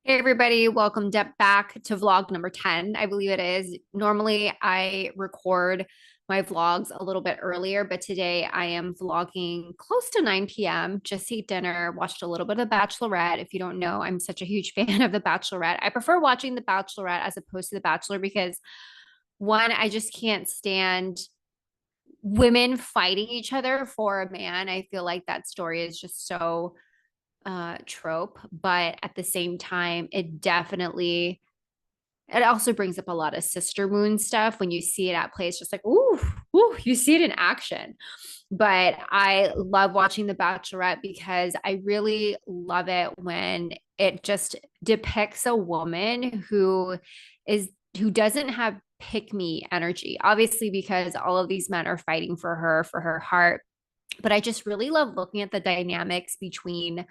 Hey everybody, welcome back to vlog number 10. I believe it is. Normally I record my vlogs a little bit earlier, but today I am vlogging close to 9 p.m. Just ate dinner, watched a little bit of Bachelorette. If you don't know, I'm such a huge fan of the Bachelorette. I prefer watching the Bachelorette as opposed to the Bachelor because one, I just can't stand women fighting each other for a man. I feel like that story is just so trope, but at the same time, it also brings up a lot of sister moon stuff when you see it at play. It's just like, ooh, you see it in action. But I love watching The Bachelorette because I really love it when it just depicts a woman is who doesn't have pick me energy. Obviously, because all of these men are fighting for her heart. But I just really love looking at the dynamics between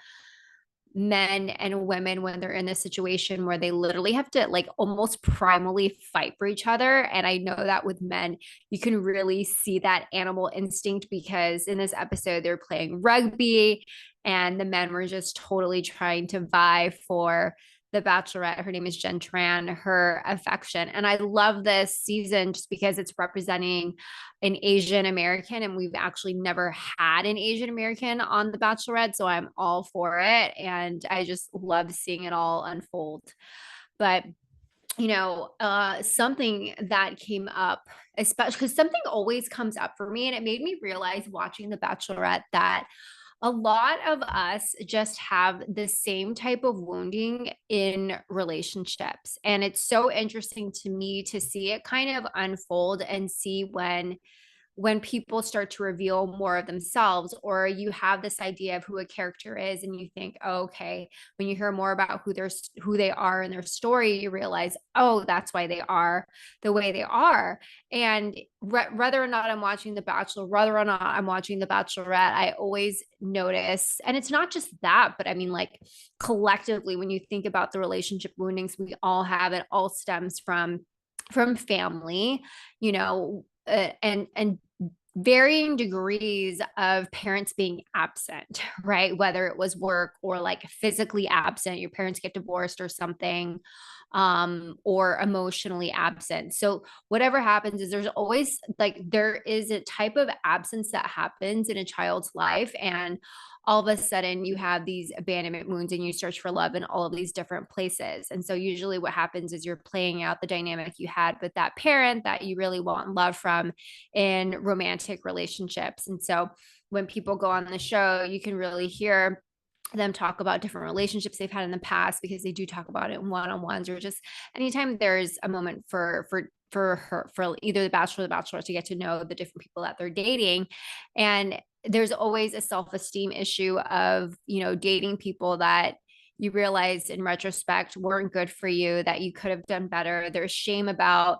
men and women when they're in this situation where they literally have to like almost primally fight for each other. And I know that with men, you can really see that animal instinct because in this episode, they're playing rugby and the men were just totally trying to vie for the Bachelorette. Her name is Jen Tran, her affection. And I love this season just because it's representing an Asian American, and we've actually never had an Asian American on The Bachelorette. So I'm all for it. And I just love seeing it all unfold. But something that came up, especially because something always comes up for me, and it made me realize watching The Bachelorette that a lot of us just have the same type of wounding in relationships. And it's so interesting to me to see it kind of unfold and see when people start to reveal more of themselves, or you have this idea of who a character is and you think, oh, okay, when you hear more about who they are in their story, you realize, oh, that's why they are the way they are. And whether or not I'm watching The Bachelor, whether or not I'm watching The Bachelorette, I always notice, and it's not just that, but I mean, like collectively, when you think about the relationship woundings we all have, it all stems from family, and varying degrees of parents being absent, right? Whether it was work or like physically absent, your parents get divorced or something, or emotionally absent. So whatever happens is there is a type of absence that happens in a child's life, and all of a sudden you have these abandonment wounds and you search for love in all of these different places. And so usually what happens is you're playing out the dynamic you had with that parent that you really want love from in romantic relationships. And so when people go on the show, you can really hear them talk about different relationships they've had in the past, because they do talk about it in one-on-ones, or just anytime there's a moment for either the bachelor or the bachelorette to get to know the different people that they're dating. And there's always a self-esteem issue of, dating people that you realize in retrospect weren't good for you, that you could have done better. There's shame about,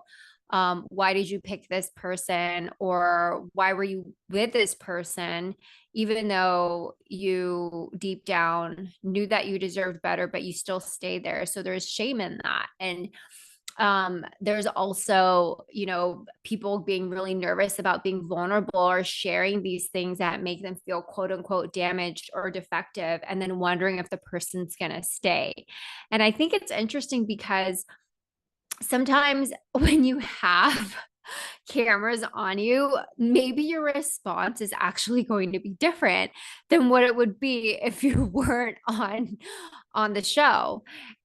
why did you pick this person, or why were you with this person, even though you deep down knew that you deserved better, but you still stayed there. So there's shame in that. And there's also, people being really nervous about being vulnerable or sharing these things that make them feel quote unquote damaged or defective, and then wondering if the person's going to stay. And I think it's interesting because sometimes when you have cameras on you, maybe your response is actually going to be different than what it would be if you weren't on the show.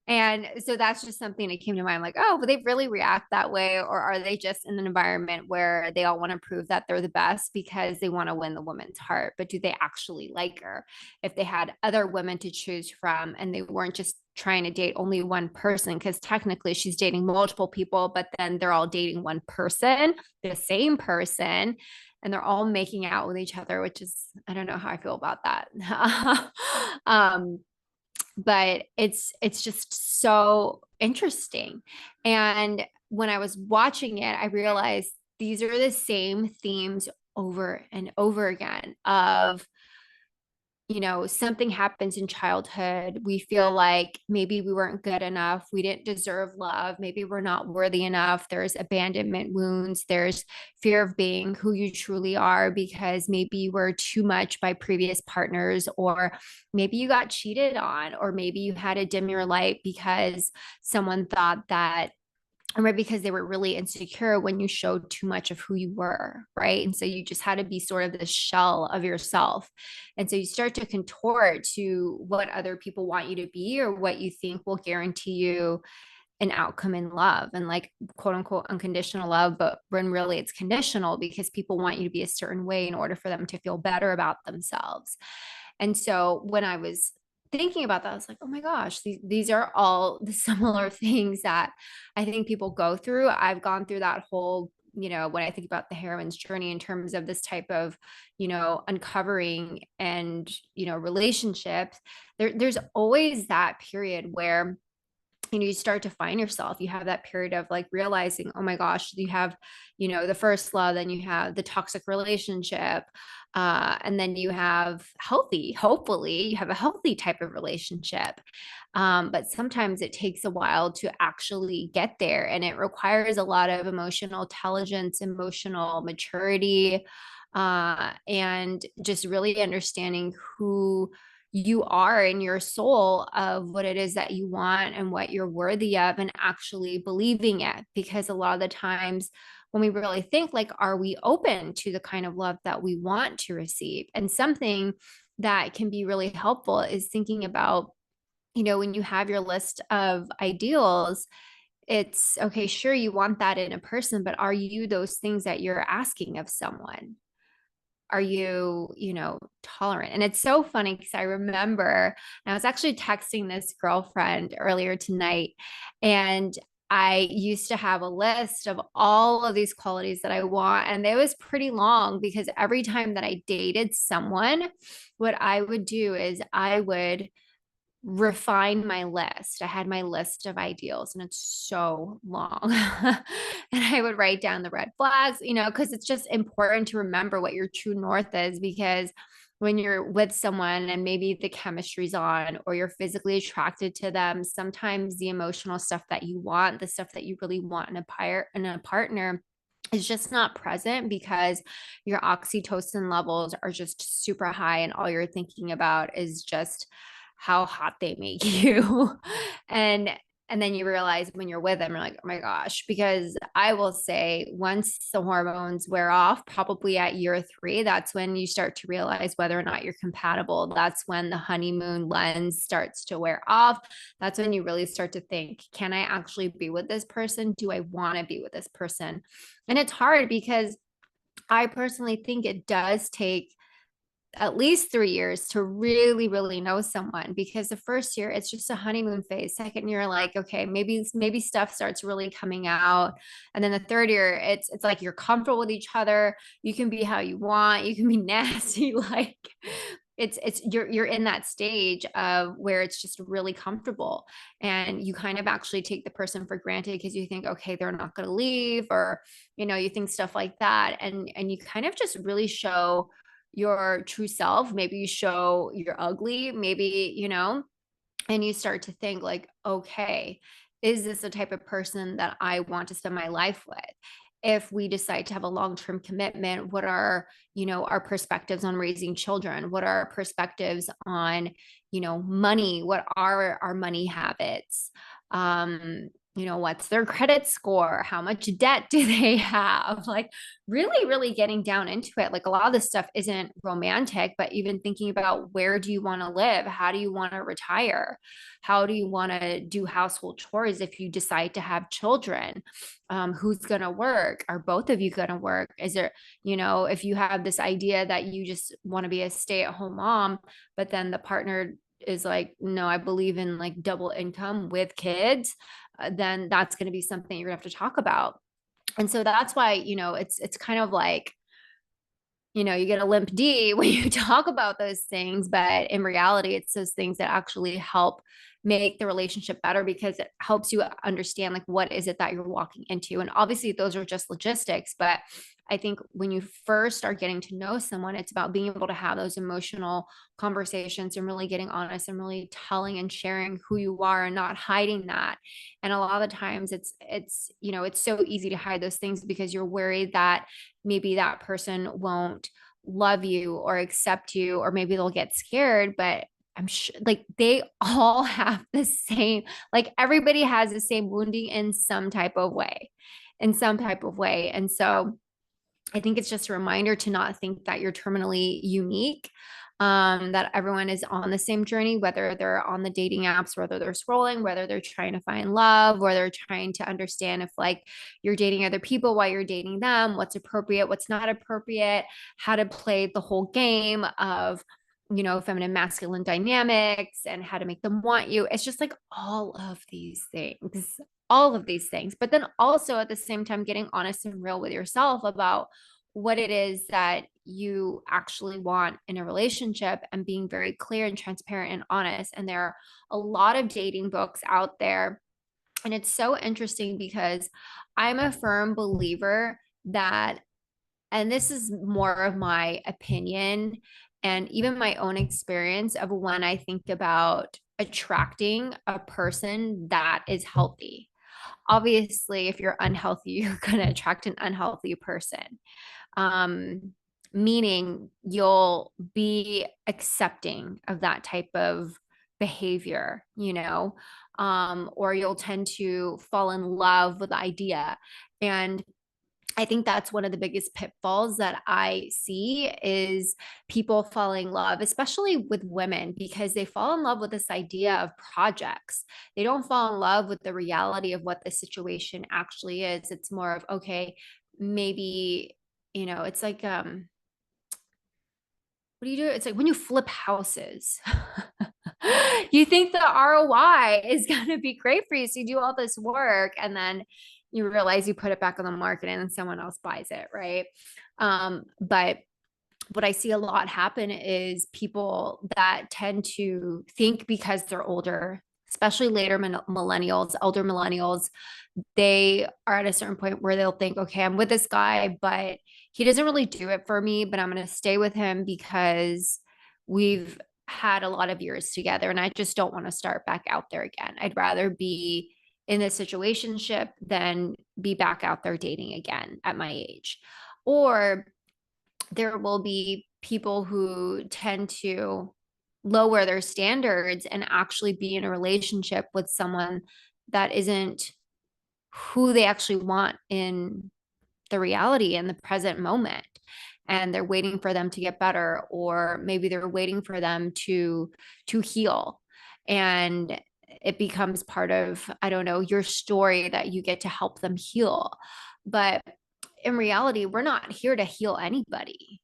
And so that's just something that came to mind, like, oh, but they really react that way, or are they just in an environment where they all want to prove that they're the best because they want to win the woman's heart? But do they actually like her? If they had other women to choose from and they weren't just trying to date only one person, because technically she's dating multiple people, but then they're all dating one person, the same person, and they're all making out with each other, which is, I don't know how I feel about that. um, but it's just so interesting. And when I was watching it, I realized these are the same themes over and over again of something happens in childhood. We feel like maybe we weren't good enough. We didn't deserve love. Maybe we're not worthy enough. There's abandonment wounds. There's fear of being who you truly are because maybe you were too much by previous partners, or maybe you got cheated on, or maybe you had to dim your light because someone thought that, or because they were really insecure when you showed too much of who you were, right? And so you just had to be sort of the shell of yourself. And so you start to contort to what other people want you to be, or what you think will guarantee you an outcome in love, and like quote unquote unconditional love, but when really it's conditional because people want you to be a certain way in order for them to feel better about themselves. And so when I was thinking about that, I was like, oh my gosh, these are all the similar things that I think people go through. I've gone through that whole, when I think about the heroine's journey in terms of this type of, uncovering and, relationships, there's always that period where you start to find yourself. You have that period of like realizing, oh my gosh, you have, the first love, then you have the toxic relationship, and then you have hopefully you have a healthy type of relationship. But sometimes it takes a while to actually get there, and it requires a lot of emotional intelligence, emotional maturity, and just really understanding who you are in your soul, of what it is that you want and what you're worthy of, and actually believing it. Because a lot of the times when we really think like, are we open to the kind of love that we want to receive? And something that can be really helpful is thinking about, when you have your list of ideals, it's okay, sure, you want that in a person, but are you those things that you're asking of someone? Are you, tolerant? And it's so funny because I remember, and I was actually texting this girlfriend earlier tonight, and I used to have a list of all of these qualities that I want. And it was pretty long because every time that I dated someone, what I would do is I would refine my list. I had my list of ideals, and it's so long. And I would write down the red flags, because it's just important to remember what your true north is. Because when you're with someone and maybe the chemistry's on, or you're physically attracted to them, sometimes the emotional stuff that you want, the stuff that you really want in a partner, is just not present because your oxytocin levels are just super high, and all you're thinking about is just how hot they make you. and and then you realize when you're with them, you're like, oh my gosh. Because I will say, once the hormones wear off, probably at year 3, that's when you start to realize whether or not you're compatible. That's when the honeymoon lens starts to wear off. That's when you really start to think, can I actually be with this person? Do I want to be with this person? And it's hard because I personally think it does take at least 3 years to really, really know someone. Because the first year, it's just a honeymoon phase. Second year, like, okay, maybe stuff starts really coming out. And then the third year, it's like you're comfortable with each other. You can be how you want. You can be nasty. Like, you're in that stage of where it's just really comfortable, and you kind of actually take the person for granted because you think, okay, they're not going to leave, or you think stuff like that. And you kind of just really show your true self. Maybe you show you're ugly, maybe, and you start to think like, okay, is this the type of person that I want to spend my life with? If we decide to have a long-term commitment, what are, our perspectives on raising children? What are our perspectives on, money? What are our money habits? What's their credit score? How much debt do they have? Like, really, really getting down into it. Like, a lot of this stuff isn't romantic, but even thinking about, where do you want to live? How do you want to retire? How do you want to do household chores if you decide to have children? Who's going to work? Are both of you going to work? Is there, if you have this idea that you just want to be a stay-at-home mom, but then the partner is like, no, I believe in like double income with kids, then that's going to be something you're going to have to talk about. And so that's why, it's kind of like, you get a limp D when you talk about those things, but in reality, it's those things that actually help make the relationship better, because it helps you understand like, what is it that you're walking into. And obviously those are just logistics, but I think when you first start getting to know someone, it's about being able to have those emotional conversations and really getting honest and really telling and sharing who you are and not hiding that. And a lot of the times it's so easy to hide those things because you're worried that maybe that person won't love you or accept you, or maybe they'll get scared. But I'm sure like they all have the same, like everybody has the same wounding in some type of way, in some type of way. And so I think it's just a reminder to not think that you're terminally unique, that everyone is on the same journey, whether they're on the dating apps, whether they're scrolling, whether they're trying to find love, or they're trying to understand if like you're dating other people while you're dating them, what's appropriate, what's not appropriate, how to play the whole game of, feminine masculine dynamics and how to make them want you. It's just like all of these things, but then also at the same time, getting honest and real with yourself about what it is that you actually want in a relationship and being very clear and transparent and honest. And there are a lot of dating books out there. And it's so interesting because I'm a firm believer that, and this is more of my opinion and even my own experience of when I think about attracting a person that is healthy. Obviously, if you're unhealthy, you're going to attract an unhealthy person. Um, Meaning you'll be accepting of that type of behavior, or you'll tend to fall in love with the idea. And I think that's one of the biggest pitfalls that I see is people falling in love, especially with women, because they fall in love with this idea of projects. They don't fall in love with the reality of what the situation actually is. It's more of, okay, maybe, it's like, what do you do? It's like when you flip houses, you think the ROI is going to be great for you. So you do all this work and then you realize you put it back on the market and then someone else buys it. Right. But what I see a lot happen is people that tend to think because they're older, especially later millennials, elder millennials, they are at a certain point where they'll think, okay, I'm with this guy, but he doesn't really do it for me, but I'm going to stay with him because we've had a lot of years together and I just don't want to start back out there again. I'd rather be in this situationship than be back out there dating again at my age. Or there will be people who tend to lower their standards and actually be in a relationship with someone that isn't who they actually want in the reality in the present moment. And they're waiting for them to get better, or maybe they're waiting for them to heal. And it becomes part of, I don't know, your story that you get to help them heal. But in reality, we're not here to heal anybody.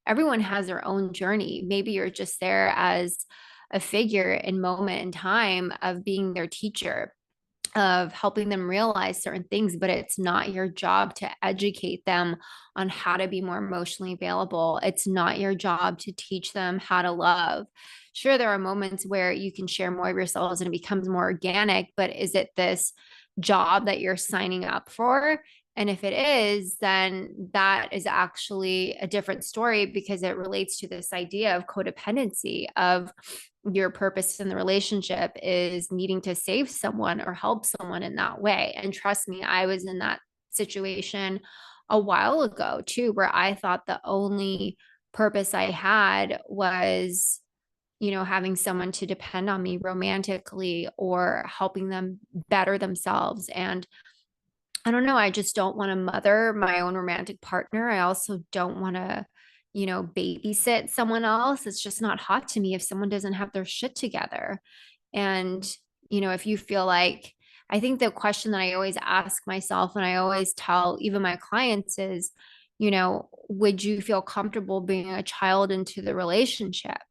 Everyone has their own journey. Maybe you're just there as a figure in moment in time of being their teacher, of helping them realize certain things, but it's not your job to educate them on how to be more emotionally available. It's not your job to teach them how to love. Sure, there are moments where you can share more of yourselves and it becomes more organic, but is it this job that you're signing up for? And if it is, then that is actually a different story because it relates to this idea of codependency, of your purpose in the relationship is needing to save someone or help someone in that way. And trust me, I was in that situation a while ago too, where I thought the only purpose I had was, having someone to depend on me romantically or helping them better themselves. And I don't know, I just don't want to mother my own romantic partner. I also don't want to, babysit someone else. It's just not hot to me if someone doesn't have their shit together. And, if you feel like, I think the question that I always ask myself and I always tell even my clients is, would you feel comfortable bringing a child into the relationship?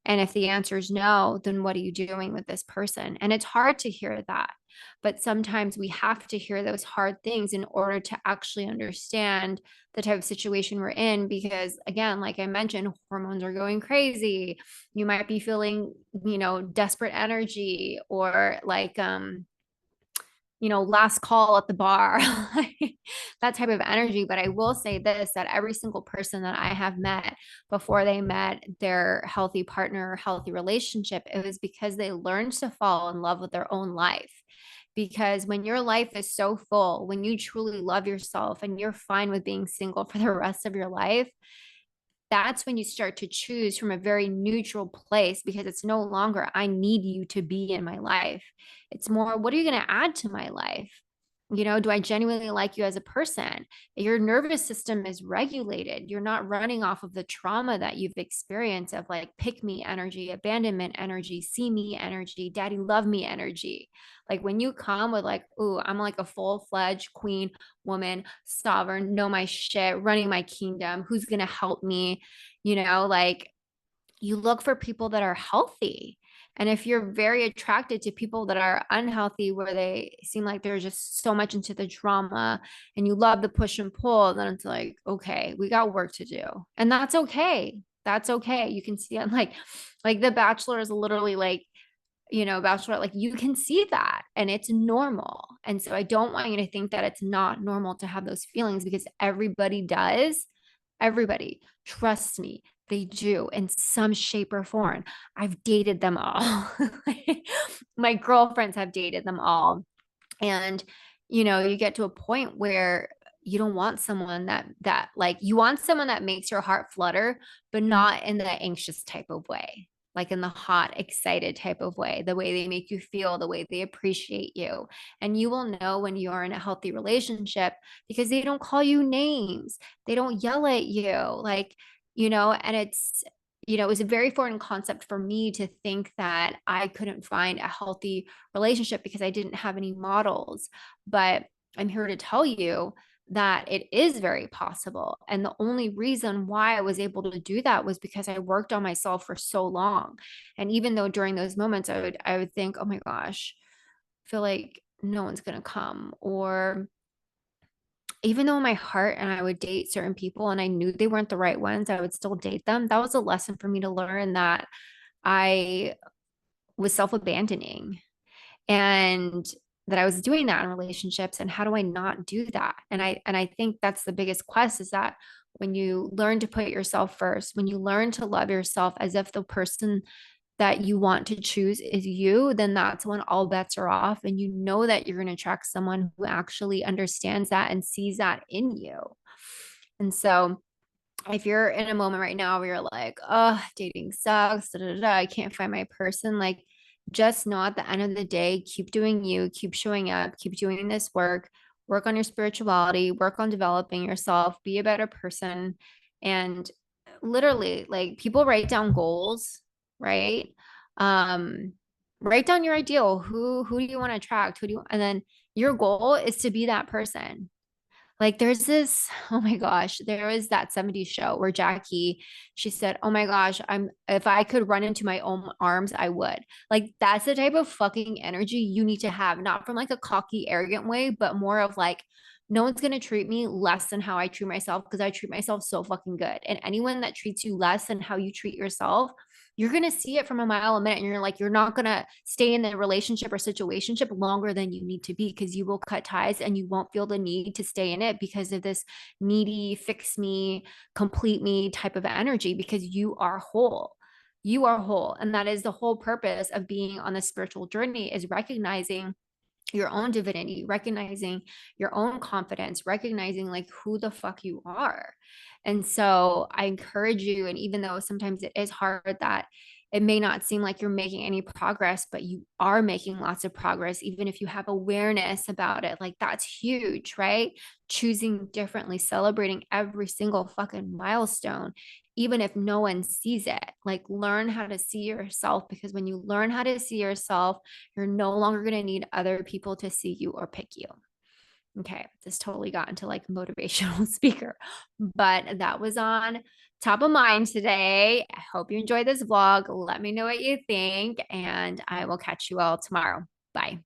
And if the answer is no, then what are you doing with this person? And it's hard to hear that. But sometimes we have to hear those hard things in order to actually understand the type of situation we're in. Because again, like I mentioned, hormones are going crazy. You might be feeling, desperate energy or like last call at the bar, that type of energy. But I will say this, that every single person that I have met before they met their healthy partner, healthy relationship, it was because they learned to fall in love with their own life. Because when your life is so full, when you truly love yourself and you're fine with being single for the rest of your life, that's when you start to choose from a very neutral place, because it's no longer, I need you to be in my life. It's more, what are you going to add to my life? Do I genuinely like you as a person? Your nervous system is regulated. You're not running off of the trauma that you've experienced of like pick me energy, abandonment energy, see me energy, daddy love me energy. Like when you come with like, ooh, I'm like a full-fledged queen, woman, sovereign, know my shit, running my kingdom, who's going to help me? Like you look for people that are healthy. And if you're very attracted to people that are unhealthy, where they seem like they're just so much into the drama and you love the push and pull, then it's like, okay, we got work to do. And that's okay. That's okay. You can see it like The Bachelor is literally like, Bachelorette, like you can see that and it's normal. And so I don't want you to think that it's not normal to have those feelings, because everybody does. Everybody, trust me, they do in some shape or form. I've dated them all. My girlfriends have dated them all. And you get to a point where you don't want someone that like, you want someone that makes your heart flutter, but not in the anxious type of way, like in the hot excited type of way, the way they make you feel, the way they appreciate you. And you will know when you are in a healthy relationship, because they don't call you names, they don't yell at you, like, and it was a very foreign concept for me to think that I couldn't find a healthy relationship because I didn't have any models. But I'm here to tell you that it is very possible. And the only reason why I was able to do that was because I worked on myself for so long. And even though during those moments I would think, oh my gosh, I feel like no one's going to come, or even though in my heart and I would date certain people and I knew they weren't the right ones, I would still date them. That was a lesson for me to learn, that I was self-abandoning, and that I was doing that in relationships. And how do I not do that? And I think that's the biggest quest, is that when you learn to put yourself first, when you learn to love yourself as if the person that you want to choose is you, then that's when all bets are off. And you know that you're going to attract someone who actually understands that and sees that in you. And so if you're in a moment right now where you're like, oh, dating sucks, da, da, da, I can't find my person, like, just know at the end of the day, keep doing you, keep showing up, keep doing this work on your spirituality, work on developing yourself, be a better person. And literally, like, people write down goals, right? Um, Write down your ideal. Who do you want to attract? And then your goal is to be that person. Like there's this, oh my gosh, there was that 70s show where Jackie, she said, oh my gosh, if I could run into my own arms, I would. Like that's the type of fucking energy you need to have, not from like a cocky, arrogant way, but more of like, no one's going to treat me less than how I treat myself, because I treat myself so fucking good. And anyone that treats you less than how you treat yourself, you're going to see it from a mile a minute. And you're like, you're not going to stay in the relationship or situationship longer than you need to be, because you will cut ties and you won't feel the need to stay in it because of this needy, fix me, complete me type of energy, because you are whole. You are whole. And that is the whole purpose of being on the spiritual journey, is recognizing your own divinity, recognizing your own confidence, recognizing like who the fuck you are. And so I encourage you, and even though sometimes it is hard, that it may not seem like you're making any progress, but you are making lots of progress, even if you have awareness about it. Like that's huge, right? Choosing differently, celebrating every single fucking milestone, even if no one sees it. Like learn how to see yourself, because when you learn how to see yourself, you're no longer going to need other people to see you or pick you. Okay, this totally got into like motivational speaker, but that was on top of mind today. I hope you enjoyed this vlog. Let me know what you think, and I will catch you all tomorrow. Bye.